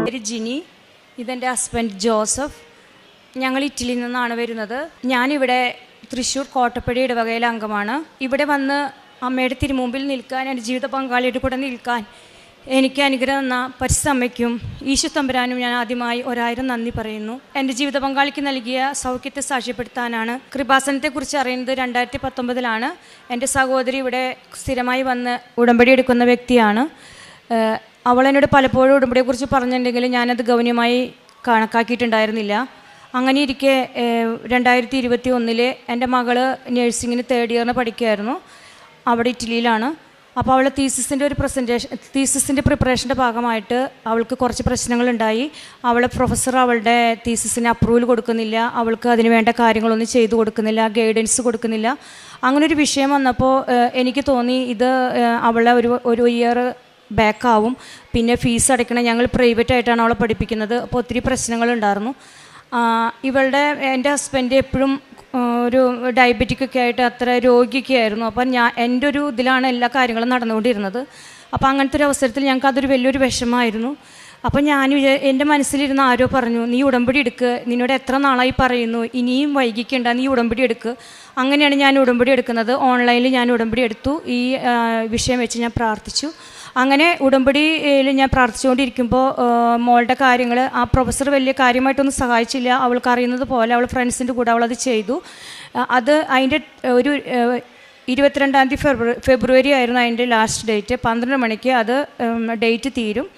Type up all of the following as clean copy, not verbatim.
പേര് ജിനി, ഇതെൻ്റെ husband Joseph. ഞങ്ങൾ ഇറ്റലിയിൽ നിന്നാണ് വരുന്നത്. ഞാനിവിടെ തൃശ്ശൂർ കോട്ടപ്പടി ഇടവകയിലെ അംഗമാണ്. ഇവിടെ വന്ന് അമ്മയുടെ തിരുമുമ്പിൽ നിൽക്കാൻ, എൻ്റെ ജീവിത പങ്കാളിയുടെ കൂടെ നിൽക്കാൻ എനിക്ക് അനുഗ്രഹം തന്ന പരിശുദ്ധ അമ്മയ്ക്കും ഈശോ തമ്പുരാനും ഞാൻ ആദ്യമായി 1000 നന്ദി പറയുന്നു. എൻ്റെ ജീവിത പങ്കാളിക്ക് നൽകിയ സൗഖ്യത്തെ സാക്ഷ്യപ്പെടുത്താനാണ്. കൃപാസനത്തെക്കുറിച്ച് അറിയുന്നത് 2019 എൻ്റെ സഹോദരി ഇവിടെ സ്ഥിരമായി വന്ന് ഉടമ്പടി എടുക്കുന്ന വ്യക്തിയാണ്. അവളെന്നോട് പലപ്പോഴും ഉടമ്പടിയെക്കുറിച്ച് പറഞ്ഞിട്ടുണ്ടെങ്കിൽ ഞാനത് ഗൗനിയമായി കണക്കാക്കിയിട്ടുണ്ടായിരുന്നില്ല. അങ്ങനെ ഇരിക്കെ 2021 എൻ്റെ മകള് നഴ്സിങ്ങിന് 3rd ഇയറിന് പഠിക്കുകയായിരുന്നു. അവിടെ ഇറ്റലിയിലാണ്. അപ്പോൾ അവളെ തീസിസിൻ്റെ പ്രിപ്പറേഷൻ്റെ ഭാഗമായിട്ട് അവൾക്ക് കുറച്ച് പ്രശ്നങ്ങളുണ്ടായി. പ്രൊഫസർ അവളുടെ തീസിസിന് അപ്രൂവൽ കൊടുക്കുന്നില്ല, അവൾക്ക് അതിന് വേണ്ട കാര്യങ്ങളൊന്നും ചെയ്തു കൊടുക്കുന്നില്ല, ഗൈഡൻസ് കൊടുക്കുന്നില്ല. അങ്ങനൊരു വിഷയം വന്നപ്പോൾ എനിക്ക് തോന്നി ഇത് അവളെ ഒരു ഇയർ ബാക്കാവും. പിന്നെ ഫീസ് അടയ്ക്കണം. ഞങ്ങൾ പ്രൈവറ്റായിട്ടാണ് അവളെ പഠിപ്പിക്കുന്നത്. അപ്പോൾ ഒത്തിരി പ്രശ്നങ്ങളുണ്ടായിരുന്നു. എൻ്റെ ഹസ്ബൻഡ് എപ്പോഴും ഒരു ഡയബറ്റിക്കൊക്കെ ആയിട്ട് അത്ര രോഗിയൊക്കെ ആയിരുന്നു. അപ്പം എൻ്റെ ഒരു ഇതിലാണ് എല്ലാ കാര്യങ്ങളും നടന്നുകൊണ്ടിരുന്നത്. അപ്പോൾ അങ്ങനത്തെ ഒരു അവസരത്തിൽ ഞങ്ങൾക്ക് അതൊരു വലിയൊരു വിഷമമായിരുന്നു. അപ്പം എൻ്റെ മനസ്സിലിരുന്ന് ആരോ പറഞ്ഞു, നീ ഉടമ്പടി എടുക്കുക, നിന്നോട് എത്ര നാളായി പറയുന്നു, ഇനിയും വൈകിക്കണ്ട, നീ ഉടമ്പടി എടുക്കുക. അങ്ങനെയാണ് ഞാൻ ഉടമ്പടി എടുക്കുന്നത്. ഓൺലൈനിൽ ഞാൻ ഉടമ്പടി എടുത്തു. ഈ വിഷയം വെച്ച് ഞാൻ പ്രാർത്ഥിച്ചു. അങ്ങനെ ഉടമ്പടിയിൽ ഞാൻ പ്രാർത്ഥിച്ചുകൊണ്ടിരിക്കുമ്പോൾ മോളുടെ കാര്യങ്ങൾ ആ പ്രൊഫസർ വലിയ കാര്യമായിട്ടൊന്നും സഹായിച്ചില്ല. അവൾക്ക് അറിയുന്നത് പോലെ അവൾ ഫ്രണ്ട്സിൻ്റെ കൂടെ അവളത് ചെയ്തു. അതിൻ്റെ ഒരു 22 ഫെബ്രുവരി ആയിരുന്നു അതിൻ്റെ ലാസ്റ്റ് ഡേറ്റ്. 12 മണിക്ക് അത് ഡേറ്റ് തീരും.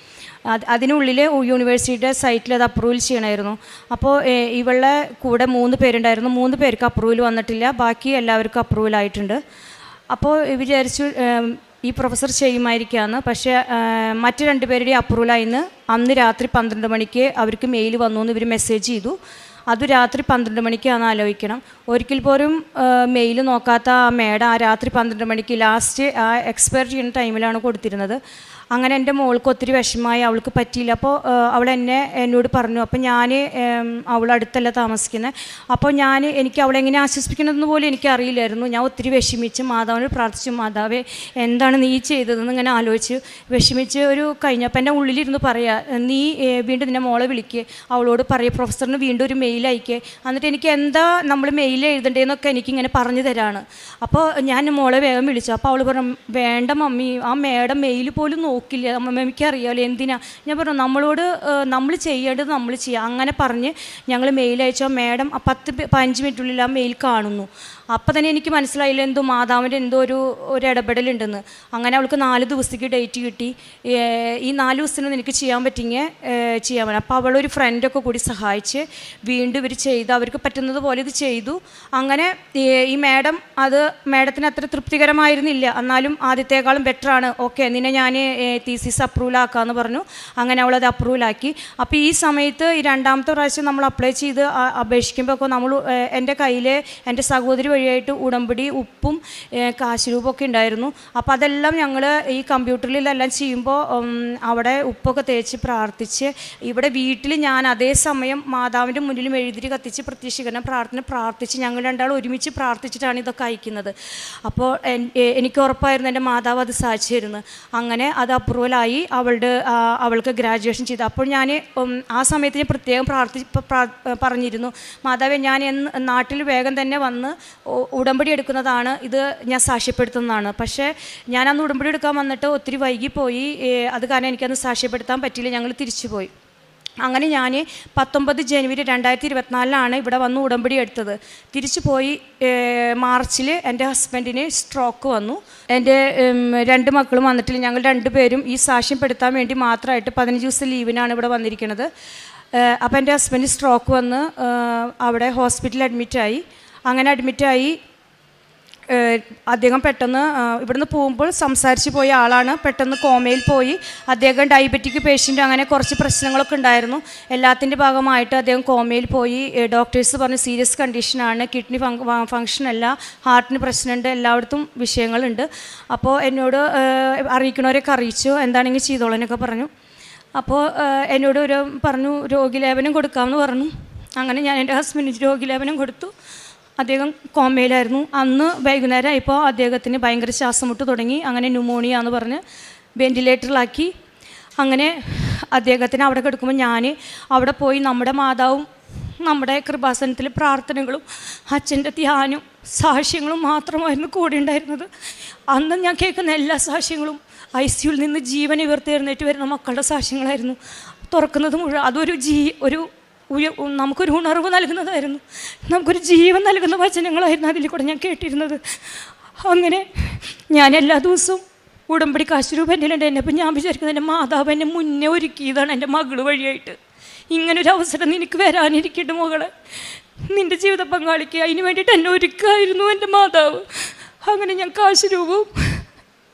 അതിനുള്ളിൽ യൂണിവേഴ്സിറ്റിയുടെ സൈറ്റിൽ അത് അപ്രൂവൽ ചെയ്യണമായിരുന്നു. അപ്പോൾ ഇവളുടെ കൂടെ 3 പേരുണ്ടായിരുന്നു. 3 പേർക്ക് അപ്രൂവൽ വന്നിട്ടില്ല, ബാക്കി എല്ലാവർക്കും അപ്രൂവൽ ആയിട്ടുണ്ട്. അപ്പോൾ വിചാരിച്ചു ഈ പ്രൊഫസർ ചെയ്യുമായിരിക്കാമെന്ന്. പക്ഷേ മറ്റ് 2 പേരുടെ അപ്രൂവലായിന്ന് അന്ന് രാത്രി 12 മണിക്ക് അവർക്ക് മെയിൽ വന്നു എന്ന് ഇവർ മെസ്സേജ് ചെയ്തു. അത് രാത്രി 12 മണിക്കാണെന്ന് ആലോചിക്കണം. ഒരിക്കൽ പോലും മെയിൽ നോക്കാത്ത ആ മേഡം ആ രാത്രി 12 മണിക്ക് ലാസ്റ്റ് ആ എക്സ്പയർ ചെയ്യുന്ന ടൈമിലാണ് കൊടുത്തിരുന്നത്. അങ്ങനെ എൻ്റെ മോൾക്ക് ഒത്തിരി വിഷമമായി, അവൾക്ക് പറ്റിയില്ല. അപ്പോൾ അവൾ എന്നോട് പറഞ്ഞു. അപ്പോൾ ഞാൻ അവളടുത്തല്ല താമസിക്കുന്നത്. അപ്പോൾ എനിക്ക് അവളെ എങ്ങനെ ആശ്വസിപ്പിക്കണമെന്ന് പോലും എനിക്കറിയില്ലായിരുന്നു. ഞാൻ ഒത്തിരി വിഷമിച്ച് മാതാവിനോട് പ്രാർത്ഥിച്ചു, മാതാവേ എന്താണ് നീ ചെയ്തതെന്ന് ഇങ്ങനെ ആലോചിച്ച് വിഷമിച്ച് കഴിഞ്ഞപ്പോൾ എൻ്റെ ഉള്ളിലിരുന്ന് പറയുക, നീ വീണ്ടും നിന്നെ മോളെ വിളിക്കുക, അവളോട് പറയുക, പ്രൊഫസറിന് വീണ്ടും ഒരു മെയിൽ അയക്കുക, എന്നിട്ട് എനിക്ക് എന്താ നമ്മൾ മെയിൽ എഴുതണ്ടേന്നൊക്കെ എനിക്കിങ്ങനെ പറഞ്ഞു തരാണ്. അപ്പോൾ ഞാൻ മോളെ വേഗം വിളിച്ചു. അപ്പോൾ അവൾ പറഞ്ഞു, വേണ്ട മമ്മി, ആ മേഡം മെയിൽ പോലും നോക്കില്ല, മമ്മിക്ക് അറിയാമല്ലോ എന്തിനാ. ഞാൻ പറഞ്ഞു, നമ്മൾ ചെയ്യേണ്ടത് നമ്മൾ ചെയ്യുക. അങ്ങനെ പറഞ്ഞ് ഞങ്ങൾ മെയിൽ അയച്ചോ. മേഡം 10-15 മിനിറ്റിനുള്ളിൽ ആ മെയിൽ കാണുന്നു. അപ്പം തന്നെ എനിക്ക് മനസ്സിലായില്ല എന്തോ മാതാവിൻ്റെ എന്തോ ഒരു ഇടപെടലുണ്ടെന്ന്. അങ്ങനെ അവൾക്ക് 4 ദിവസത്തേക്ക് ഡേറ്റ് കിട്ടി. ഈ 4 ദിവസത്തിന് എനിക്ക് ചെയ്യാൻ പറ്റിയെങ്കിൽ ചെയ്യാൻ പറ്റും. അപ്പോൾ അവളൊരു ഫ്രണ്ടൊക്കെ കൂടി സഹായിച്ച് വീണ്ടും ഇവർ ചെയ്തു, അവർക്ക് പറ്റുന്നത് പോലെ ഇത് ചെയ്തു. അങ്ങനെ ഈ മേഡത്തിന് അത്ര തൃപ്തികരമായിരുന്നില്ല. എന്നാലും ആദ്യത്തേക്കാളും ബെറ്ററാണ്, ഓക്കെ നിന്നെ ഞാൻ തീസിസ് അപ്രൂവലാക്കാമെന്ന് പറഞ്ഞു. അങ്ങനെ അവളത് അപ്രൂവലാക്കി. അപ്പോൾ ഈ സമയത്ത് ഈ 2ാമത്തെ പ്രാവശ്യം നമ്മൾ അപ്ലൈ ചെയ്ത് അപേക്ഷിക്കുമ്പോൾ എൻ്റെ കയ്യിൽ എൻ്റെ സഹോദരി വഴിയായിട്ട് ഉടമ്പടി ഉപ്പും കാശ് രൂപമൊക്കെ ഉണ്ടായിരുന്നു. അപ്പോൾ അതെല്ലാം ഞങ്ങൾ ഈ കമ്പ്യൂട്ടറിലെല്ലാം ചെയ്യുമ്പോൾ അവിടെ ഉപ്പൊക്കെ തേച്ച് പ്രാർത്ഥിച്ച്, ഇവിടെ വീട്ടിൽ ഞാൻ അതേ സമയം മാതാവിൻ്റെ മുന്നിലും എഴുതിരി കത്തിച്ച് പ്രത്യക്ഷീകരണ പ്രാർത്ഥിച്ച് ഞങ്ങൾ രണ്ടാളും ഒരുമിച്ച് പ്രാർത്ഥിച്ചിട്ടാണ് ഇതൊക്കെ അയക്കുന്നത്. അപ്പോൾ എനിക്ക് ഉറപ്പായിരുന്നു എൻ്റെ മാതാവ് അത് സാധിച്ചിരുന്നു. അങ്ങനെ അത് അപ്രൂവലായി. അവൾക്ക് ഗ്രാജുവേഷൻ ചെയ്തു. അപ്പോൾ ഞാൻ ആ സമയത്ത് ഞാൻ പ്രത്യേകം പറഞ്ഞിരുന്നു, മാതാവേ ഞാൻ നാട്ടിൽ വേഗം തന്നെ വന്ന് ഉടമ്പടി എടുക്കുന്നതാണ്, ഇത് ഞാൻ സാക്ഷ്യപ്പെടുത്തുന്നതാണ്. പക്ഷേ ഞാനന്ന് ഉടമ്പടി എടുക്കാൻ വന്നിട്ട് ഒത്തിരി വൈകിപ്പോയി. അത് കാരണം എനിക്കന്ന് സാക്ഷ്യപ്പെടുത്താൻ പറ്റിയില്ല. ഞങ്ങൾ തിരിച്ചുപോയി. അങ്ങനെ ഞാൻ 19 ജനുവരി 2024 ഇവിടെ വന്ന് ഉടമ്പടി എടുത്തത്. തിരിച്ചു പോയി മാർച്ചിൽ എൻ്റെ ഹസ്ബൻഡിന് സ്ട്രോക്ക് വന്നു. എൻ്റെ 2 മക്കളും വന്നിട്ടില്ല. ഞങ്ങൾ 2 പേരും ഈ സാക്ഷ്യപ്പെടുത്താൻ വേണ്ടി മാത്രമായിട്ട് 15 ദിവസം ലീവിനാണ് ഇവിടെ വന്നിരിക്കുന്നത്. അപ്പോൾ എൻ്റെ ഹസ്ബൻഡ് സ്ട്രോക്ക് വന്ന് അവിടെ ഹോസ്പിറ്റലിൽ അഡ്മിറ്റായി. അങ്ങനെ അഡ്മിറ്റായി അദ്ദേഹം പെട്ടെന്ന് ഇവിടുന്ന് പോകുമ്പോൾ സംസാരിച്ച് പോയ ആളാണ്. പെട്ടെന്ന് കോമയിൽ പോയി. അദ്ദേഹം ഡയബറ്റിക് പേഷ്യൻ്റ്, അങ്ങനെ കുറച്ച് പ്രശ്നങ്ങളൊക്കെ ഉണ്ടായിരുന്നു. എല്ലാത്തിൻ്റെ ഭാഗമായിട്ട് അദ്ദേഹം കോമയിൽ പോയി. ഡോക്ടേഴ്സ് പറഞ്ഞു സീരിയസ് കണ്ടീഷനാണ്, കിഡ്നി ഫങ്ഷനല്ല, ഹാർട്ടിന് പ്രശ്നമുണ്ട്, എല്ലായിടത്തും വിഷയങ്ങളുണ്ട്. അപ്പോൾ എന്നോട് അറിയിക്കണവരൊക്കെ അറിയിച്ചു, എന്താണെങ്കിൽ ചെയ്തോളാനൊക്കെ പറഞ്ഞു. അപ്പോൾ എന്നോട് പറഞ്ഞു രോഗിലേപനം കൊടുക്കാമെന്ന് പറഞ്ഞു. അങ്ങനെ ഞാൻ എൻ്റെ ഹസ്ബൻഡിന് രോഗിലേപനം കൊടുത്തു. അദ്ദേഹം കോമയിലായിരുന്നു. അന്ന് വൈകുന്നേരം ആയപ്പോൾ അദ്ദേഹത്തിന് ഭയങ്കര ശ്വാസം മുട്ട് തുടങ്ങി. അങ്ങനെ ന്യൂമോണിയ എന്ന് പറഞ്ഞ് വെൻറ്റിലേറ്ററിലാക്കി. അങ്ങനെ അദ്ദേഹത്തിന് അവിടെ കിടക്കുമ്പോൾ ഞാൻ അവിടെ പോയി നമ്മുടെ മാതാവും നമ്മുടെ കൃപാസനത്തിലെ പ്രാർത്ഥനകളും അച്ഛൻ്റെ ധ്യാനം സാക്ഷ്യങ്ങളും മാത്രമായിരുന്നു കൂടെ ഉണ്ടായിരുന്നത്. അന്ന് ഞാൻ കേൾക്കുന്ന എല്ലാ സാക്ഷ്യങ്ങളും ICUവിൽ നിന്ന് ജീവൻ ഉയർത്തെഴുന്നേറ്റ് വരുന്ന മക്കളുടെ സാക്ഷ്യങ്ങളായിരുന്നു. തുറക്കുന്നത് മുഴുവൻ അതൊരു നമുക്കൊരു ഉണർവ് നൽകുന്നതായിരുന്നു, നമുക്കൊരു ജീവൻ നൽകുന്ന വചനങ്ങളായിരുന്നു അതിൽ കൂടെ ഞാൻ കേട്ടിരുന്നത്. അങ്ങനെ ഞാൻ എല്ലാ ദിവസവും ഉടമ്പടി കാശുരൂപ എൻ്റെ ഉണ്ട്. അപ്പം ഞാൻ വിചാരിക്കുന്നത് എൻ്റെ മാതാവ് എന്നെ മുന്നേ ഒരുക്കിയതാണ് എൻ്റെ മകൾ വഴിയായിട്ട്. ഇങ്ങനൊരു അവസരം നിനക്ക് വരാനിരിക്കട്ടെ മകളെ, നിൻ്റെ ജീവിത പങ്കാളിക്ക് അതിന് വേണ്ടിയിട്ട് എന്നെ ഒരുക്കായിരുന്നു എൻ്റെ മാതാവ്. അങ്ങനെ ഞാൻ കാശുരൂപവും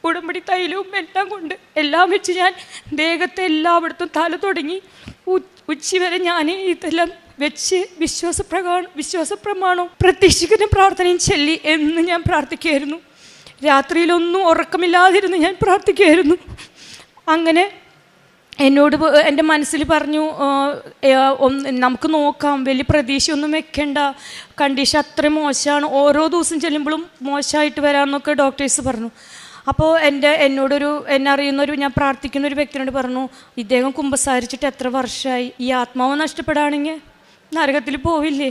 ഉടമ്പടി തൈലവും എല്ലാം കൊണ്ട് എല്ലാം വെച്ച് ഞാൻ ദേഹത്തെ എല്ലായിടത്തും തല തുടങ്ങി ഉച്ച വരെ ഞാൻ ഇതെല്ലാം വെച്ച് വിശ്വാസപ്രമാണവും പ്രതീക്ഷിക്കുന്ന പ്രാർത്ഥനയും ചൊല്ലി എന്ന് ഞാൻ പ്രാർത്ഥിക്കുകയായിരുന്നു. രാത്രിയിലൊന്നും ഉറക്കമില്ലാതിരുന്ന് ഞാൻ പ്രാർത്ഥിക്കുകയായിരുന്നു. അങ്ങനെ എന്നോട് എൻ്റെ മനസ്സിൽ പറഞ്ഞു, നമുക്ക് നോക്കാം, വലിയ പ്രതീക്ഷയൊന്നും വെക്കണ്ട, കണ്ടീഷൻ അത്രയും മോശമാണ്, ഓരോ ദിവസം ചെല്ലുമ്പോഴും മോശമായിട്ട് വരാമെന്നൊക്കെ ഡോക്ടേഴ്സ് പറഞ്ഞു. അപ്പോൾ എന്നെ അറിയുന്നൊരു ഞാൻ പ്രാർത്ഥിക്കുന്ന ഒരു വ്യക്തിയോട് പറഞ്ഞു, ഇദ്ദേഹം കുമ്പസാരിച്ചിട്ട് എത്ര വർഷമായി, ഈ ആത്മാവ് നഷ്ടപ്പെടുകയാണെങ്കിൽ നരകത്തിൽ പോവില്ലേ?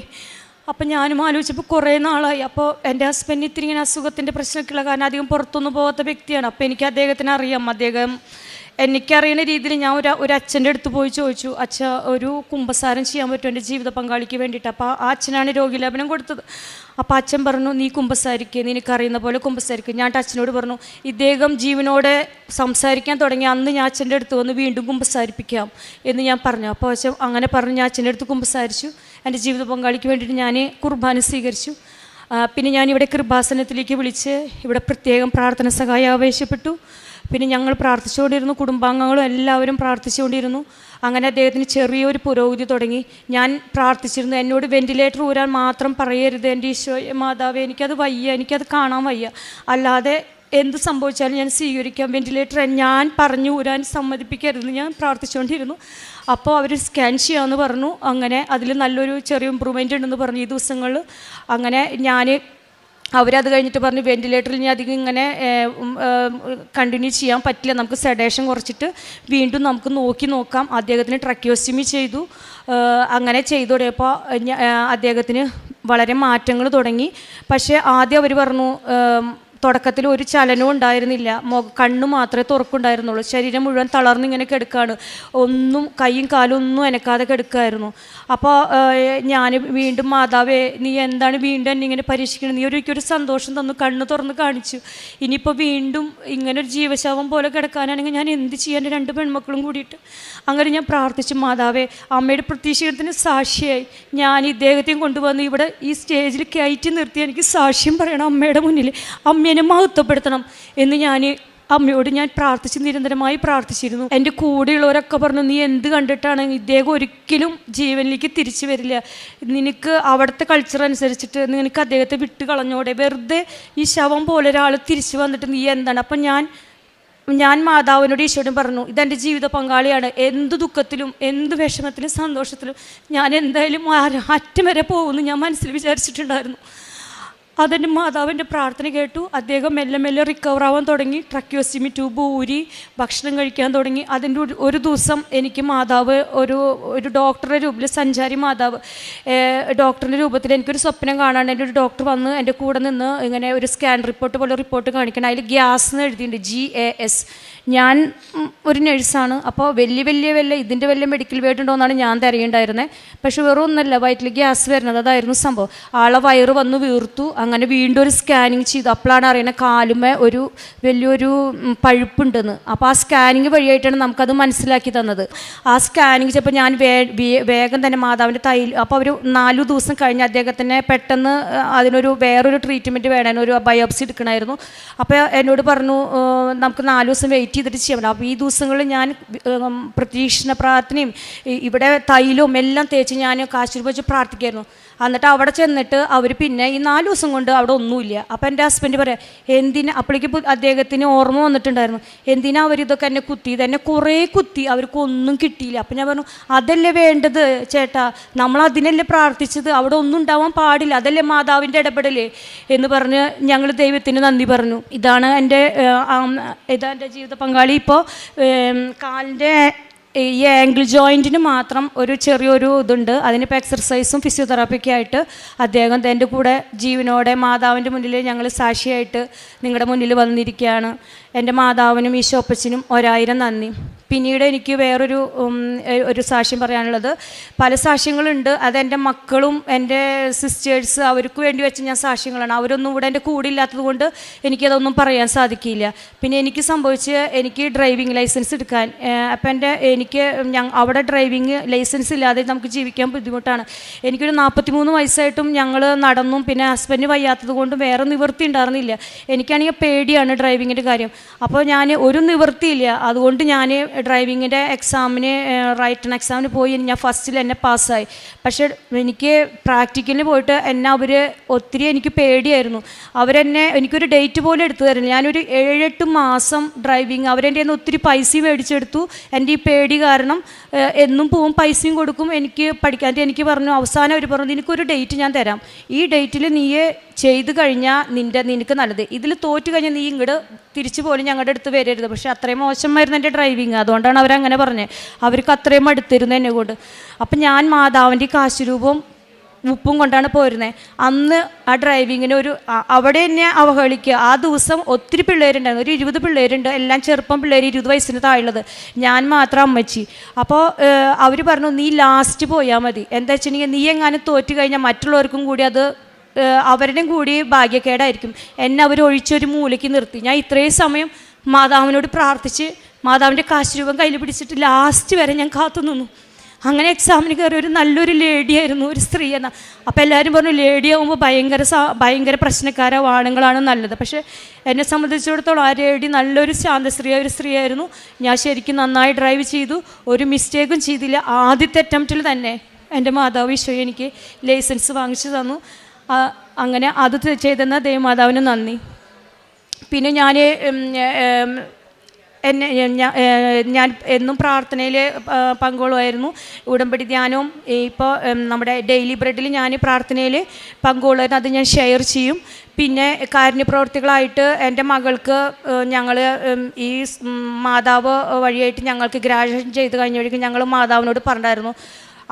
അപ്പം ഞാനും ആലോചിച്ചപ്പോൾ കുറേ നാളായി. അപ്പോൾ എൻ്റെ ഹസ്ബൻഡ് ഇത്തിരി ഇങ്ങനെ അസുഖത്തിൻ്റെ പ്രശ്നമൊക്കെയുള്ള കാരണം അധികം പുറത്തൊന്നും പോകാത്ത വ്യക്തിയാണ്. അപ്പോൾ എനിക്ക് അദ്ദേഹത്തിന് അറിയാം. അദ്ദേഹം എനിക്കറിയുന്ന രീതിയിൽ ഞാൻ ഒരു അച്ഛൻ്റെ അടുത്ത് പോയി ചോദിച്ചു, അച്ഛ ഒരു കുമ്പസാരം ചെയ്യാൻ പറ്റും എൻ്റെ ജീവിത പങ്കാളിക്ക് വേണ്ടിയിട്ട്. അപ്പോൾ ആ അച്ഛനാണ് രോഗിലാപനം കൊടുത്തത്. അപ്പോൾ അച്ഛൻ പറഞ്ഞു, നീ കുമ്പസാരിക്കുക, നിനക്കറിയുന്ന പോലെ കുമ്പസാരിക്കുക. ഞാൻ അച്ഛനോട് പറഞ്ഞു, ഇദ്ദേഹം ജീവനോടെ സംസാരിക്കാൻ തുടങ്ങി അന്ന് ഞാൻ അച്ഛൻ്റെ അടുത്ത് വന്ന് വീണ്ടും കുമ്പസാരിപ്പിക്കാം എന്ന് ഞാൻ പറഞ്ഞു. അപ്പോൾ അച്ഛൻ അങ്ങനെ പറഞ്ഞു, ഞാൻ അച്ഛൻ്റെ അടുത്ത് കുമ്പസാരിച്ചു. എൻ്റെ ജീവിത പങ്കാളിക്ക് വേണ്ടിയിട്ട് ഞാൻ കുർബാന സ്വീകരിച്ചു. പിന്നെ ഞാനിവിടെ കൃപാസനത്തിലേക്ക് വിളിച്ച് ഇവിടെ പ്രത്യേകം പ്രാർത്ഥന സഹായം ആവശ്യപ്പെട്ടു. പിന്നെ ഞങ്ങൾ പ്രാർത്ഥിച്ചുകൊണ്ടിരുന്നു, കുടുംബാംഗങ്ങളും എല്ലാവരും പ്രാർത്ഥിച്ചുകൊണ്ടിരുന്നു. അങ്ങനെ അദ്ദേഹത്തിന് ചെറിയൊരു പുരോഗതി തുടങ്ങി. ഞാൻ പ്രാർത്ഥിച്ചിരുന്നു, എന്നോട് വെൻറ്റിലേറ്റർ ഊരാൻ മാത്രം പറയരുത് എൻ്റെ ഈശോയെ മാതാവേ, എനിക്കത് വയ്യ, എനിക്കത് കാണാൻ വയ്യ, അല്ലാതെ എന്ത് സംഭവിച്ചാലും ഞാൻ സ്വീകരിക്കാം, വെൻറ്റിലേറ്റർ ഞാൻ പറഞ്ഞു ഊരാൻ സമ്മതിപ്പിക്കരുതെന്ന് ഞാൻ പ്രാർത്ഥിച്ചുകൊണ്ടിരുന്നു. അപ്പോൾ അവർ സ്കാൻ ചെയ്യാമെന്ന് പറഞ്ഞു. അങ്ങനെ അതിൽ നല്ലൊരു ചെറിയ ഇമ്പ്രൂവ്മെൻ്റ് ഉണ്ടെന്ന് പറഞ്ഞു ഈ ദിവസങ്ങളിൽ. അങ്ങനെ അവരത് കഴിഞ്ഞിട്ട് പറഞ്ഞു, വെൻറ്റിലേറ്ററിൽ ഇനി അധികം ഇങ്ങനെ കണ്ടിന്യൂ ചെയ്യാൻ പറ്റില്ല, നമുക്ക് സെഡേഷൻ കുറച്ചിട്ട് വീണ്ടും നമുക്ക് നോക്കാം. അദ്ദേഹത്തിന് ട്രക്കിയോസ്റ്റമി ചെയ്തു. അങ്ങനെ ചെയ്തു തുടങ്ങിയപ്പോൾ അദ്ദേഹത്തിന് വളരെ മാറ്റങ്ങൾ തുടങ്ങി. പക്ഷേ ആദ്യം അവർ പറഞ്ഞു, തുടക്കത്തിൽ ഒരു ചലനവും ഉണ്ടായിരുന്നില്ല, കണ്ണ് മാത്രമേ തുറക്കുണ്ടായിരുന്നുള്ളൂ, ശരീരം മുഴുവൻ തളർന്നിങ്ങനെ കിടക്കുകയാണ്, ഒന്നും കൈയും കാലും ഒന്നും അനക്കാതെ കിടക്കുമായിരുന്നു. അപ്പോൾ ഞാൻ വീണ്ടും, മാതാവേ നീ എന്താണ് വീണ്ടും എന്നെ ഇങ്ങനെ പരീക്ഷിക്കണം, നീ ഒരിക്കലും സന്തോഷം തന്നു, കണ്ണ് തുറന്ന് കാണിച്ചു, ഇനിയിപ്പോൾ വീണ്ടും ഇങ്ങനൊരു ജീവശവം പോലെ കിടക്കാനാണെങ്കിൽ ഞാൻ എന്ത് ചെയ്യാൻ, എൻ്റെ 2 പെൺമക്കളും കൂടിയിട്ട്. അങ്ങനെ ഞാൻ പ്രാർത്ഥിച്ചു, മാതാവേ അമ്മയുടെ പ്രതീക്ഷത്തിന് സാക്ഷിയായി ഞാൻ ഇദ്ദേഹത്തെയും കൊണ്ടുവന്ന് ഇവിടെ ഈ സ്റ്റേജിൽ കയറ്റി നിർത്തി എനിക്ക് സാക്ഷ്യം പറയണം അമ്മയുടെ മുന്നിൽ, അമ്മേനെ മഹത്വപ്പെടുത്തണം എന്ന് അമ്മയോട് ഞാൻ നിരന്തരമായി പ്രാർത്ഥിച്ചിരുന്നു. എൻ്റെ കൂടെയുള്ളവരൊക്കെ പറഞ്ഞു, നീ എന്ത് കണ്ടിട്ടാണ്, ഇദ്ദേഹം ഒരിക്കലും ജീവനിലേക്ക് തിരിച്ചു വരില്ല, നിനക്ക് അവിടുത്തെ കൾച്ചർ അനുസരിച്ചിട്ട് നിനക്ക് അദ്ദേഹത്തെ വിട്ട് കളഞ്ഞോടെ, വെറുതെ ഈ ശവം പോലെ ഒരാൾ തിരിച്ചു വന്നിട്ട് നീ എന്താണ്. അപ്പം ഞാൻ മാതാവിനോട് ഈശോടും പറഞ്ഞു, ഇതെൻ്റെ ജീവിത പങ്കാളിയാണ്, എന്ത് ദുഃഖത്തിലും എന്ത് വിഷമത്തിലും സന്തോഷത്തിലും ഞാൻ എന്തായാലും അറ്റം വരെ പോകുമെന്ന് ഞാൻ മനസ്സിൽ വിചാരിച്ചിട്ടുണ്ടായിരുന്നു. അതെൻ്റെ മാതാവിൻ്റെ പ്രാർത്ഥന കേട്ടു. അദ്ദേഹം മെല്ലെ മെല്ലെ റിക്കവർ ആവാൻ തുടങ്ങി. ട്രക്കിയോസ്റ്റമി ട്യൂബ് ഊരി ഭക്ഷണം കഴിക്കാൻ തുടങ്ങി. അതിൻ്റെ ഒരു ദിവസം എനിക്ക് മാതാവ് ഒരു ഡോക്ടറുടെ രൂപത്തിൽ, സഞ്ചാരി മാതാവ് ഡോക്ടറിൻ്റെ രൂപത്തിൽ എനിക്കൊരു സ്വപ്നം കാണാണ്ട് എൻ്റെ ഒരു ഡോക്ടർ വന്ന് എൻ്റെ കൂടെ നിന്ന് ഇങ്ങനെ ഒരു സ്കാൻ റിപ്പോർട്ട് പോലെ റിപ്പോർട്ട് കാണിക്കണം. അതിൽ ഗ്യാസ് എന്ന് എഴുതിയിട്ടുണ്ട്, GAS. ഞാൻ ഒരു നഴ്സാണ്. അപ്പോൾ ഇതിൻ്റെ വലിയ മെഡിക്കൽ വേർഡ് ഉണ്ടോയെന്നാണ് ഞാൻ തിരയുണ്ടായിരുന്നത്. പക്ഷെ വേറെ ഒന്നല്ല, വയറ്റിൽ ഗ്യാസ് വരുന്നത്, അതായിരുന്നു സംഭവം. ആളെ വയറ് വന്ന് വീർത്തു. അങ്ങനെ വീണ്ടും ഒരു സ്കാനിങ് ചെയ്തു. അപ്പോഴാണ് അറിയുന്നത് കാലുമേ വലിയൊരു പഴുപ്പുണ്ടെന്ന്. അപ്പോൾ ആ സ്കാനിങ് വഴിയായിട്ടാണ് നമുക്കത് മനസ്സിലാക്കി തന്നത്. ആ സ്കാനിങ് ചെയ്തപ്പോൾ ഞാൻ വേഗം തന്നെ മാതാവിൻ്റെ അപ്പോൾ അവർ 4 ദിവസം കഴിഞ്ഞ് അദ്ദേഹത്തിന് പെട്ടെന്ന് വേറൊരു ട്രീറ്റ്മെൻറ്റ് വേണം, ഒരു ബയോപ്സി എടുക്കണമായിരുന്നു. അപ്പോൾ എന്നോട് പറഞ്ഞു, നമുക്ക് 4 ദിവസം വെയിറ്റ് ചെയ്തിട്ട് ചെയ്യാൻ പറ്റും. അപ്പോൾ ഈ ദിവസങ്ങളിൽ ഞാൻ പ്രതീക്ഷണ പ്രാർത്ഥനയും ഇവിടെ തൈലവും എല്ലാം തേച്ച് ഞാൻ കാശുരൂപ വെച്ച് പ്രാർത്ഥിക്കായിരുന്നു. എന്നിട്ട് അവിടെ ചെന്നിട്ട് അവർ പിന്നെ ഈ 4 ദിവസം കൊണ്ട് അവിടെ ഒന്നുമില്ല. അപ്പോൾ എൻ്റെ ഹസ്ബൻഡ് പറയാം, അപ്പോഴേക്ക് അദ്ദേഹത്തിന് ഓർമ്മ വന്നിട്ടുണ്ടായിരുന്നു, എന്തിനാ അവരിതൊക്കെ എന്നെ കുത്തിയത്, എന്നെ കുറേ കുത്തി, അവർക്കൊന്നും കിട്ടിയില്ല. അപ്പം ഞാൻ പറഞ്ഞു, അതല്ലേ വേണ്ടത് ചേട്ടാ, നമ്മൾ അതിനല്ലേ പ്രാർത്ഥിച്ചത്, അവിടെ ഒന്നും ഉണ്ടാവാൻ പാടില്ല, അതല്ലേ മാതാവിൻ്റെ ഇടപെടൽ എന്ന് പറഞ്ഞ് ഞങ്ങൾ ദൈവത്തിന് നന്ദി പറഞ്ഞു. ഇതാണ് എൻ്റെ ജീവിത പങ്കാളി. ഇപ്പോൾ കാലിൻ്റെ ഈ ആംഗിൾ ജോയിൻറ്റിന് മാത്രം ഒരു ചെറിയൊരു ഇതുണ്ട്. അതിനിപ്പോൾ എക്സർസൈസും ഫിസിയോതെറാപ്പിയൊക്കെ ആയിട്ട് അദ്ദേഹം എൻ്റെ കൂടെ ജീവനോടെ മാതാവിൻ്റെ മുന്നിൽ ഞങ്ങൾ സാക്ഷിയായിട്ട് നിങ്ങളുടെ മുന്നിൽ വന്നിരിക്കുകയാണ്. എൻ്റെ മാതാവിനും ഈശോപ്പച്ചനും 1000 നന്ദി. പിന്നീട് എനിക്ക് വേറൊരു ഒരു സാക്ഷ്യം പറയാനുള്ളത്, പല സാക്ഷ്യങ്ങളുണ്ട്. അതെൻ്റെ മക്കളും എൻ്റെ സിസ്റ്റേഴ്സ് അവർക്ക് വേണ്ടി വെച്ച് ഞാൻ സാക്ഷ്യങ്ങളാണ്. അവരൊന്നും ഇവിടെ എൻ്റെ കൂടെ ഇല്ലാത്തത് കൊണ്ട് എനിക്കതൊന്നും പറയാൻ സാധിക്കില്ല. പിന്നെ എനിക്ക് എനിക്ക് ഡ്രൈവിംഗ് ലൈസൻസ് എടുക്കാൻ, അപ്പം എനിക്ക് അവിടെ ഡ്രൈവിംഗ് ലൈസൻസ് ഇല്ലാതെ നമുക്ക് ജീവിക്കാൻ ബുദ്ധിമുട്ടാണ്. എനിക്കൊരു 43 വയസ്സായിട്ടും ഞങ്ങൾ നടന്നും, പിന്നെ ഹസ്ബൻഡ് വയ്യാത്തത് കൊണ്ടും വേറെ നിവൃത്തി ഉണ്ടായിരുന്നില്ല. എനിക്കാണെങ്കിൽ പേടിയാണ് ഡ്രൈവിങ്ങിൻ്റെ കാര്യം. അപ്പോൾ ഞാൻ ഒരു നിവൃത്തിയില്ല. അതുകൊണ്ട് ഞാൻ ഡ്രൈവിങ്ങിൻ്റെ എക്സാമിന് റൈറ്റൺ എക്സാമിന് പോയി ഞാൻ ഫസ്റ്റിൽ എന്നെ പാസ്സായി. പക്ഷേ എനിക്ക് പ്രാക്ടിക്കലിന് പോയിട്ട് അവർ ഒത്തിരി എനിക്ക് പേടിയായിരുന്നു. എനിക്കൊരു ഡേറ്റ് പോലും എടുത്തു തരില്ല. ഞാനൊരു 7-8 മാസം ഡ്രൈവിങ് അവരെൻ്റെ നിന്ന് ഒത്തിരി പൈസയും മേടിച്ചെടുത്തു. എൻ്റെ ഈ പേടി കാരണം എന്നും പോവും, പൈസയും കൊടുക്കും എനിക്ക് പഠിക്കാൻ. എനിക്ക് പറഞ്ഞു, അവസാനം അവർ പറഞ്ഞു, നിനക്കൊരു ഡേറ്റ് ഞാൻ തരാം, ഈ ഡേറ്റിൽ നീ ചെയ്ത് കഴിഞ്ഞാൽ നിനക്ക് നല്ലത്, ഇതിൽ തോറ്റു കഴിഞ്ഞാൽ നീ ഇങ്ങോട്ട് തിരിച്ചു പോലും ഞങ്ങളുടെ അടുത്ത് വരരുത്. പക്ഷേ അത്രയും മോശമായിരുന്നു എൻ്റെ ഡ്രൈവിങ്. അതുകൊണ്ടാണ് അവരങ്ങനെ പറഞ്ഞത്. അവർക്ക് അത്രയും അടുത്തിരുന്നു എന്നെ കൊണ്ട്. അപ്പം ഞാൻ മാതാവിൻ്റെ കാശുരൂപവും ഉപ്പും കൊണ്ടാണ് പോരുന്നത്. അന്ന് ആ ഡ്രൈവിങ്ങിന് അവിടെ എന്നെ അവഹേളിക്കുക. ആ ദിവസം ഒത്തിരി പിള്ളേരുണ്ടായിരുന്നു, ഒരു 20 പിള്ളേരുണ്ട്, എല്ലാം ചെറുപ്പം പിള്ളേർ, 20 വയസ്സിന് താഴുള്ളത്. ഞാൻ മാത്രം അമ്മച്ചി. അപ്പോൾ അവർ പറഞ്ഞു, നീ ലാസ്റ്റ് പോയാൽ മതി. എന്താ വെച്ചിട്ടുണ്ടെങ്കിൽ നീ എങ്ങാനും തോറ്റു കഴിഞ്ഞാൽ മറ്റുള്ളവർക്കും കൂടി അത് അവരുടെയും കൂടി ഭാഗ്യക്കേടായിരിക്കും. എന്നെ അവർ ഒഴിച്ചൊരു മൂലയ്ക്ക് നിർത്തി. ഞാൻ ഇത്രയും സമയം മാതാവിനോട് പ്രാർത്ഥിച്ച് മാതാവിൻ്റെ കാശുരൂപം കയ്യിൽ പിടിച്ചിട്ട് ലാസ്റ്റ് വരെ ഞാൻ കാത്തു നിന്നു. അങ്ങനെ എക്സാമിന് കയറി ഒരു നല്ലൊരു ലേഡിയായിരുന്നു, ഒരു സ്ത്രീ എന്ന. അപ്പോൾ എല്ലാവരും പറഞ്ഞു, ലേഡി ആകുമ്പോൾ ഭയങ്കര പ്രശ്നക്കാരോ ആണുങ്ങളാണ് നല്ലത്. പക്ഷേ എന്നെ സംബന്ധിച്ചിടത്തോളം ആ ലേഡി നല്ലൊരു ഒരു സ്ത്രീയായിരുന്നു. ഞാൻ ശരിക്കും നന്നായി ഡ്രൈവ് ചെയ്തു, ഒരു മിസ്റ്റേക്കും ചെയ്തില്ല. ആദ്യത്തെ അറ്റംപ്റ്റിൽ തന്നെ എൻ്റെ മാതാവ് ഈശോ എനിക്ക് ലൈസൻസ് വാങ്ങിച്ചു തന്നു. അങ്ങനെ അത് ചെയ്തെന്ന ദേവമാതാവിന് നന്ദി. പിന്നെ ഞാൻ എന്നും പ്രാർത്ഥനയിൽ പങ്കുകൊള്ളുമായിരുന്നു. ഉടമ്പടി ധ്യാനവും ഇപ്പോൾ നമ്മുടെ ഡെയിലി ബ്രെഡിൽ ഞാൻ പ്രാർത്ഥനയിൽ പങ്കുകൊള്ളുമായിരുന്നു. അത് ഞാൻ ഷെയർ ചെയ്യും. പിന്നെ കാരുണ്യപ്രവർത്തികളായിട്ട് എൻ്റെ മകൾക്ക് ഞങ്ങൾ ഈ മാതാവ് വഴിയായിട്ട് ഞങ്ങൾക്ക് ഗ്രാജുവേഷൻ ചെയ്ത് കഴിഞ്ഞപ്പോഴേക്കും ഞങ്ങൾ മാതാവിനോട് പറഞ്ഞിട്ടായിരുന്നു,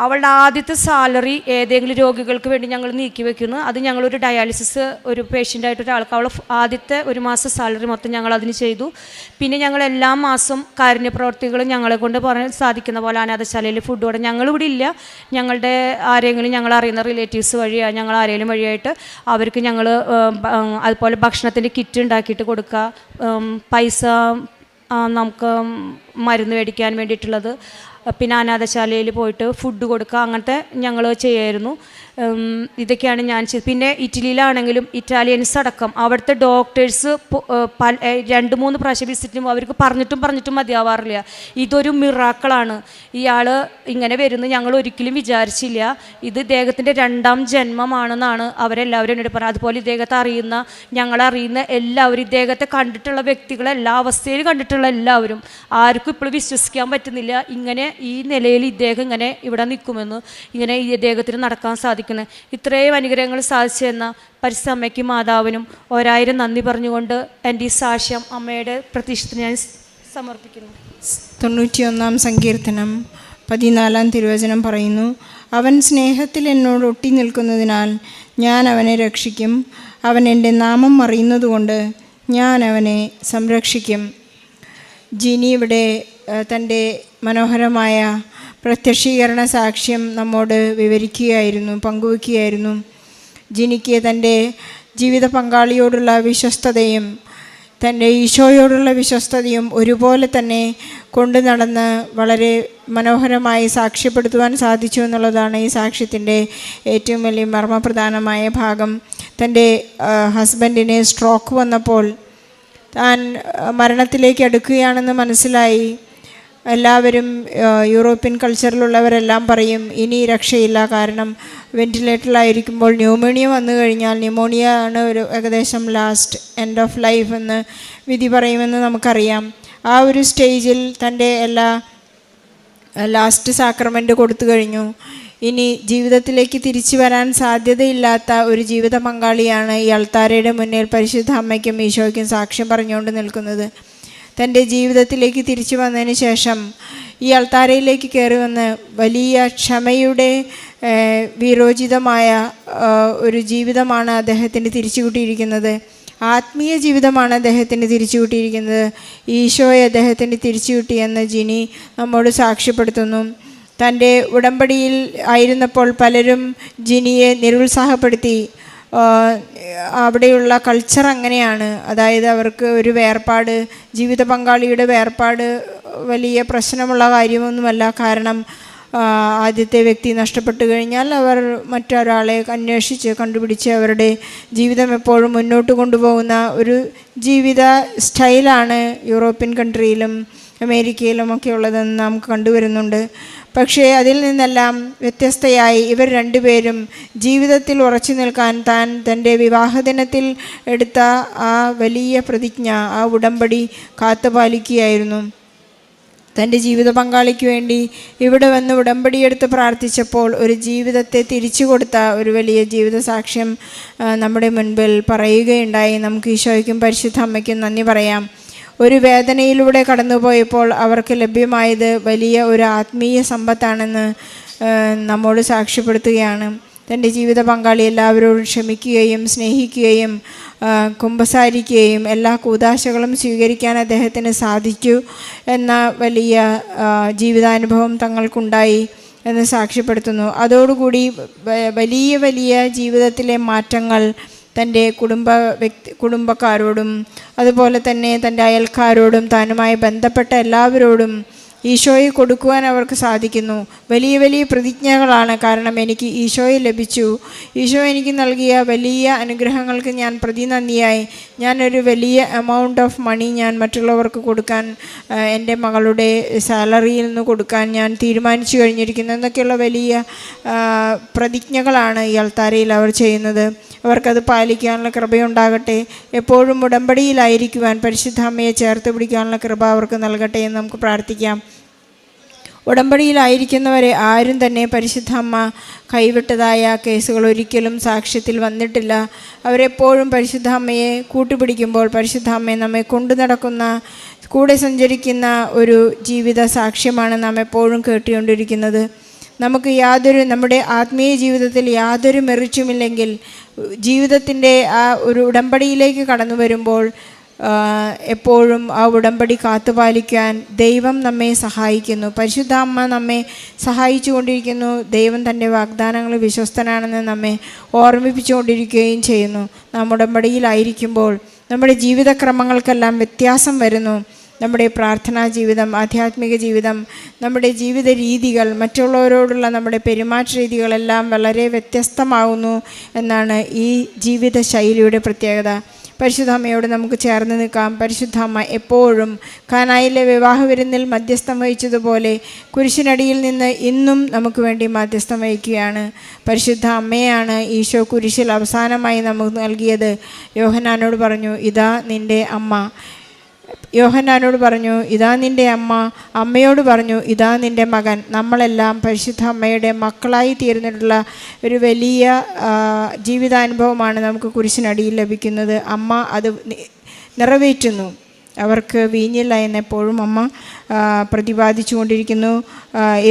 അവളുടെ ആദ്യത്തെ സാലറി ഏതെങ്കിലും രോഗികൾക്ക് വേണ്ടി ഞങ്ങൾ നീക്കി വെക്കുന്നു. അത് ഞങ്ങളൊരു ഡയാലിസിസ് ഒരു പേഷ്യൻ്റായിട്ട് ഒരാൾക്ക് അവൾ ആദ്യത്തെ 1 മാസം സാലറി മൊത്തം ഞങ്ങൾ അതിന് ചെയ്തു. പിന്നെ ഞങ്ങൾ എല്ലാ മാസം കാരുണ്യപ്രവർത്തികൾ ഞങ്ങളെ കൊണ്ട് പറയാൻ സാധിക്കുന്ന പോലെ അനാഥശാലയിൽ ഫുഡ് കൊടുക്കും. ഞങ്ങളിവിടെ ഇല്ല, ഞങ്ങളുടെ ആരെങ്കിലും ഞങ്ങൾ അറിയുന്ന റിലേറ്റീവ്സ് വഴിയാണ്, ഞങ്ങൾ ആരെങ്കിലും വഴിയായിട്ട് അവർക്ക് ഞങ്ങൾ അതുപോലെ ഭക്ഷണത്തിൻ്റെ കിറ്റ് ഉണ്ടാക്കിയിട്ട് കൊടുക്കുക, പൈസ നമുക്ക് മരുന്ന് മേടിക്കാൻ വേണ്ടിയിട്ടുള്ളത്, പിന്നെ അനാഥശാലയിൽ പോയിട്ട് ഫുഡ് കൊടുക്കുക, അങ്ങനത്തെ ഞങ്ങൾ ചെയ്യായിരുന്നു. ഇതൊക്കെയാണ് ഞാൻ ചെയ്തത്. പിന്നെ ഇറ്റലിയിലാണെങ്കിലും ഇറ്റാലിയൻസ് അടക്കം അവിടുത്തെ ഡോക്ടേഴ്സ് 2-3 പ്രാവശ്യം വിസിറ്റിനും അവർക്ക് പറഞ്ഞിട്ടും മതിയാവാറില്ല. ഇതൊരു മിറാക്കിളാണ്, ഇയാൾ ഇങ്ങനെ വരുന്നു ഞങ്ങൾ ഒരിക്കലും വിചാരിച്ചില്ല, ഇത് ഇദ്ദേഹത്തിൻ്റെ 2ാം ജന്മമാണെന്നാണ് അവരെല്ലാവരും എന്നോട് പറഞ്ഞത്. അതുപോലെ ഇദ്ദേഹത്തെ ഞങ്ങളറിയുന്ന എല്ലാവരും, ഇദ്ദേഹത്തെ കണ്ടിട്ടുള്ള വ്യക്തികളെ എല്ലാ അവസ്ഥയിലും കണ്ടിട്ടുള്ള എല്ലാവരും, ആർക്കും ഇപ്പോഴും വിശ്വസിക്കാൻ പറ്റുന്നില്ല ഇങ്ങനെ ഈ നിലയിൽ ഇദ്ദേഹം ഇങ്ങനെ ഇവിടെ നിൽക്കുമെന്ന്, ഇങ്ങനെ ഈ ഇദ്ദേഹത്തിന് നടക്കാൻ സാധിക്കുന്നത്. ഇത്രയും അനുഗ്രഹങ്ങൾ സാധിച്ചു തന്ന പരിശുദ്ധ അമ്മയ്ക്കും മാതാവിനും 1000 നന്ദി പറഞ്ഞുകൊണ്ട് എൻ്റെ ഈ സാക്ഷ്യം അമ്മയുടെ പ്രതീക്ഷത്തിന് ഞാൻ സമർപ്പിക്കുന്നു. 91-ാം സങ്കീർത്തനം 14-ാം തിരുവചനം പറയുന്നു, അവൻ സ്നേഹത്തിൽ എന്നോട് ഒട്ടി നിൽക്കുന്നതിനാൽ ഞാൻ അവനെ രക്ഷിക്കും, അവൻ എൻ്റെ നാമം അറിയുന്നതുകൊണ്ട് ഞാൻ അവനെ സംരക്ഷിക്കും. ജിനി ഇവിടെ തൻ്റെ മനോഹരമായ പ്രത്യക്ഷീകരണ സാക്ഷ്യം നമ്മോട് പങ്കുവയ്ക്കുകയായിരുന്നു. ജിനിക്ക് തൻ്റെ ജീവിത പങ്കാളിയോടുള്ള വിശ്വസ്തതയും തൻ്റെ ഈശോയോടുള്ള വിശ്വസ്തതയും ഒരുപോലെ തന്നെ കൊണ്ടു നടന്ന് വളരെ മനോഹരമായി സാക്ഷ്യപ്പെടുത്തുവാൻ സാധിച്ചു എന്നുള്ളതാണ് ഈ സാക്ഷ്യത്തിൻ്റെ ഏറ്റവും വലിയ മർമ്മപ്രധാനമായ ഭാഗം. തൻ്റെ ഹസ്ബൻഡിന് സ്ട്രോക്ക് വന്നപ്പോൾ താൻ മരണത്തിലേക്ക് അടുക്കുകയാണെന്ന് മനസ്സിലായി. എല്ലാവരും യൂറോപ്യൻ കൾച്ചറിലുള്ളവരെല്ലാം പറയും ഇനി രക്ഷയില്ല, കാരണം വെൻറ്റിലേറ്ററിലായിരിക്കുമ്പോൾ ന്യൂമോണിയ വന്നു കഴിഞ്ഞാൽ ന്യൂമോണിയ ആണ് ഒരു ഏകദേശം എൻഡ് ഓഫ് ലൈഫ് എന്ന് വിധി പറയുമെന്ന് നമുക്കറിയാം. ആ ഒരു സ്റ്റേജിൽ തൻ്റെ ലാസ്റ്റ് സാക്രമെൻ്റ് കൊടുത്തു കഴിഞ്ഞു. ഇനി ജീവിതത്തിലേക്ക് തിരിച്ചു വരാൻ സാധ്യതയില്ലാത്ത ഒരു ജീവിത പങ്കാളിയാണ് ഈ അൾത്താരയുടെ മുന്നിൽ പരിശുദ്ധ അമ്മയ്ക്കും ഈശോയ്ക്കും സാക്ഷ്യം പറഞ്ഞുകൊണ്ട് നിൽക്കുന്നത്. തൻ്റെ ജീവിതത്തിലേക്ക് തിരിച്ചു വന്നതിന് ശേഷം ഈ അൾത്താരയിലേക്ക് കയറി വന്ന് വലിയ ക്ഷമയുടെ വീരോചിതമായ ഒരു ജീവിതമാണ് അദ്ദേഹത്തിന് തിരിച്ചു കിട്ടിയിരിക്കുന്നത്. ആത്മീയ ജീവിതമാണ് അദ്ദേഹത്തിന് തിരിച്ചു കിട്ടിയിരിക്കുന്നത്. ഈശോയെ അദ്ദേഹത്തിന് തിരിച്ചു കിട്ടിയെന്ന് ജിനി നമ്മോട് സാക്ഷ്യപ്പെടുത്തുന്നു. തൻ്റെ ഉടമ്പടിയിൽ ആയിരുന്നപ്പോൾ പലരും ജിനിയെ നിരുത്സാഹപ്പെടുത്തി. അവിടെയുള്ള കൾച്ചർ അങ്ങനെയാണ്. അതായത് അവർക്ക് ഒരു വേർപാട്, ജീവിത പങ്കാളിയുടെ വേർപാട് വലിയ പ്രശ്നമുള്ള കാര്യമൊന്നുമല്ല. കാരണം ആദ്യത്തെ വ്യക്തി നഷ്ടപ്പെട്ടു കഴിഞ്ഞാൽ അവർ മറ്റൊരാളെ അന്വേഷിച്ച് കണ്ടുപിടിച്ച് അവരുടെ ജീവിതം എപ്പോഴും മുന്നോട്ട് കൊണ്ടുപോകുന്ന ഒരു ജീവിത സ്റ്റൈലാണ് യൂറോപ്യൻ കൺട്രിയിലും അമേരിക്കയിലും ഒക്കെ ഉള്ളതെന്ന് നാം കണ്ടുവരുന്നുണ്ട്. പക്ഷേ അതിൽ നിന്നെല്ലാം വ്യത്യസ്തയായി ഇവർ രണ്ടുപേരും ജീവിതത്തിൽ ഉറച്ചു നിൽക്കാൻ തൻ്റെ വിവാഹദിനത്തിൽ എടുത്ത ആ വലിയ പ്രതിജ്ഞ, ആ ഉടമ്പടി കാത്തുപാലിക്കുകയായിരുന്നു. തൻ്റെ ജീവിത പങ്കാളിക്ക് വേണ്ടി ഇവിടെ വന്ന് ഉടമ്പടിയെടുത്ത് പ്രാർത്ഥിച്ചപ്പോൾ ഒരു ജീവിതത്തെ തിരിച്ചു കൊടുത്ത ഒരു വലിയ ജീവിത സാക്ഷ്യം നമ്മുടെ മുൻപിൽ പറയുകയുണ്ടായി. നമുക്ക് ഈശോയ്ക്കും പരിശുദ്ധ അമ്മയ്ക്കും നന്ദി പറയാം. ഒരു വേദനയിലൂടെ കടന്നുപോയപ്പോൾ അവർക്ക് ലഭ്യമായത് വലിയ ഒരു ആത്മീയ സമ്പത്താണെന്ന് നമ്മോട് സാക്ഷ്യപ്പെടുത്തുകയാണ്. തൻ്റെ ജീവിത പങ്കാളി എല്ലാവരോടും ക്ഷമിക്കുകയും സ്നേഹിക്കുകയും കുമ്പസാരിക്കുകയും എല്ലാ കൂദാശകളും സ്വീകരിക്കാൻ അദ്ദേഹത്തിന് സാധിച്ചു എന്ന വലിയ ജീവിതാനുഭവം തങ്ങൾക്കുണ്ടായി എന്ന് സാക്ഷ്യപ്പെടുത്തുന്നു. അതോടുകൂടി വലിയ വലിയ ജീവിതത്തിലെ മാറ്റങ്ങൾ തൻ്റെ കുടുംബക്കാരോടും അതുപോലെ തന്നെ തൻ്റെ അയൽക്കാരോടും താനുമായി ബന്ധപ്പെട്ട എല്ലാവരോടും ഈശോയെ കൊടുക്കുവാൻ അവർക്ക് സാധിക്കുന്നു. വലിയ വലിയ പ്രതിജ്ഞകളാണ്. കാരണം എനിക്ക് ഈശോയെ ലഭിച്ചു, ഈശോ എനിക്ക് നൽകിയ വലിയ അനുഗ്രഹങ്ങൾക്ക് ഞാൻ പ്രതിനന്ദിയായി ഞാനൊരു വലിയ എമൗണ്ട് ഓഫ് മണി ഞാൻ മറ്റുള്ളവർക്ക് കൊടുക്കാൻ, എൻ്റെ മകളുടെ സാലറിയിൽ നിന്ന് കൊടുക്കാൻ ഞാൻ തീരുമാനിച്ചു കഴിഞ്ഞിരിക്കുന്നു എന്നൊക്കെയുള്ള വലിയ പ്രതിജ്ഞകളാണ് ഈ അൾത്താരയിൽ അവർ ചെയ്യുന്നത്. അവർക്കത് പാലിക്കാനുള്ള കൃപയുണ്ടാകട്ടെ. എപ്പോഴും ഉടമ്പടിയിലായിരിക്കുവാൻ പരിശുദ്ധ അമ്മയെ ചേർത്ത് പിടിക്കാനുള്ള കൃപ അവർക്ക് നൽകട്ടെ എന്ന് നമുക്ക് പ്രാർത്ഥിക്കാം. ഉടമ്പടിയിലായിരിക്കുന്നവരെ ആരും തന്നെ പരിശുദ്ധ അമ്മ കൈവിട്ടതായ കേസുകൾ ഒരിക്കലും സാക്ഷ്യത്തിൽ വന്നിട്ടില്ല. അവരെപ്പോഴും പരിശുദ്ധ അമ്മയെ കൂട്ടുപിടിക്കുമ്പോൾ പരിശുദ്ധ അമ്മയെ നമ്മെ കൊണ്ടു നടക്കുന്ന, കൂടെ സഞ്ചരിക്കുന്ന ഒരു ജീവിത സാക്ഷ്യമാണ് നാം എപ്പോഴും കേട്ടുകൊണ്ടിരിക്കുന്നത്. നമുക്ക് നമ്മുടെ ആത്മീയ ജീവിതത്തിൽ യാതൊരു മെറിറ്റുമില്ലെങ്കിൽ ജീവിതത്തിൻ്റെ ആ ഒരു ഉടമ്പടിയിലേക്ക് കടന്നു വരുമ്പോൾ എപ്പോഴും ആ ഉടമ്പടി കാത്തുപാലിക്കാൻ ദൈവം നമ്മെ സഹായിക്കുന്നു. പരിശുദ്ധ അമ്മ നമ്മെ സഹായിച്ചു കൊണ്ടിരിക്കുന്നു. ദൈവം തൻ്റെ വാഗ്ദാനങ്ങൾ വിശ്വസ്തനാണെന്ന് നമ്മെ ഓർമ്മിപ്പിച്ചുകൊണ്ടിരിക്കുകയും ചെയ്യുന്നു. നാം ഉടമ്പടിയിലായിരിക്കുമ്പോൾ നമ്മുടെ ജീവിതക്രമങ്ങൾക്കെല്ലാം വ്യത്യാസം വരുന്നു. നമ്മുടെ പ്രാർത്ഥനാ ജീവിതം, ആധ്യാത്മിക ജീവിതം, നമ്മുടെ ജീവിത രീതികൾ, മറ്റുള്ളവരോടുള്ള നമ്മുടെ പെരുമാറ്റ രീതികളെല്ലാം വളരെ വ്യത്യസ്തമാകുന്നു എന്നാണ് ഈ ജീവിത ശൈലിയുടെ പ്രത്യേകത. പരിശുദ്ധ അമ്മയോട് നമുക്ക് ചേർന്ന് നിൽക്കാം. പരിശുദ്ധ അമ്മ എപ്പോഴും കാനായിലെ വിവാഹ വിരുന്നിൽ മധ്യസ്ഥം വഹിച്ചതുപോലെ കുരിശിനടിയിൽ നിന്ന് ഇന്നും നമുക്ക് വേണ്ടി മധ്യസ്ഥം വഹിക്കുകയാണ്. പരിശുദ്ധ അമ്മയാണ് ഈശോ കുരിശിൽ അവസാനമായി നമുക്ക് നൽകിയത്. യോഹന്നാനോട് പറഞ്ഞു, ഇതാ നിൻ്റെ അമ്മ. യോഹന്നാനോട് പറഞ്ഞു, ഇതാ നിൻ്റെ അമ്മ. അമ്മയോട് പറഞ്ഞു, ഇതാ നിൻ്റെ മകൻ. നമ്മളെല്ലാം പരിശുദ്ധ അമ്മയുടെ മക്കളായി തീർന്നിട്ടുള്ള ഒരു വലിയ ജീവിതാനുഭവമാണ് നമുക്ക് കുരിശിനടിയിൽ ലഭിക്കുന്നത്. അമ്മ അത് നിറവേറ്റുന്നു. അവർക്ക് വീഞ്ഞില്ല എന്നെപ്പോഴും അമ്മ പ്രതിപാദിച്ചു കൊണ്ടിരിക്കുന്നു,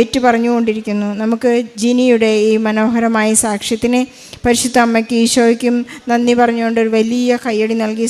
ഏറ്റുപറഞ്ഞുകൊണ്ടിരിക്കുന്നു. നമുക്ക് ജിനിയുടെ ഈ മനോഹരമായ സാക്ഷ്യത്തിന് പരിശുദ്ധ അമ്മയ്ക്ക് ഈശോയ്ക്കും നന്ദി പറഞ്ഞുകൊണ്ട് ഒരു വലിയ കയ്യടി നൽകി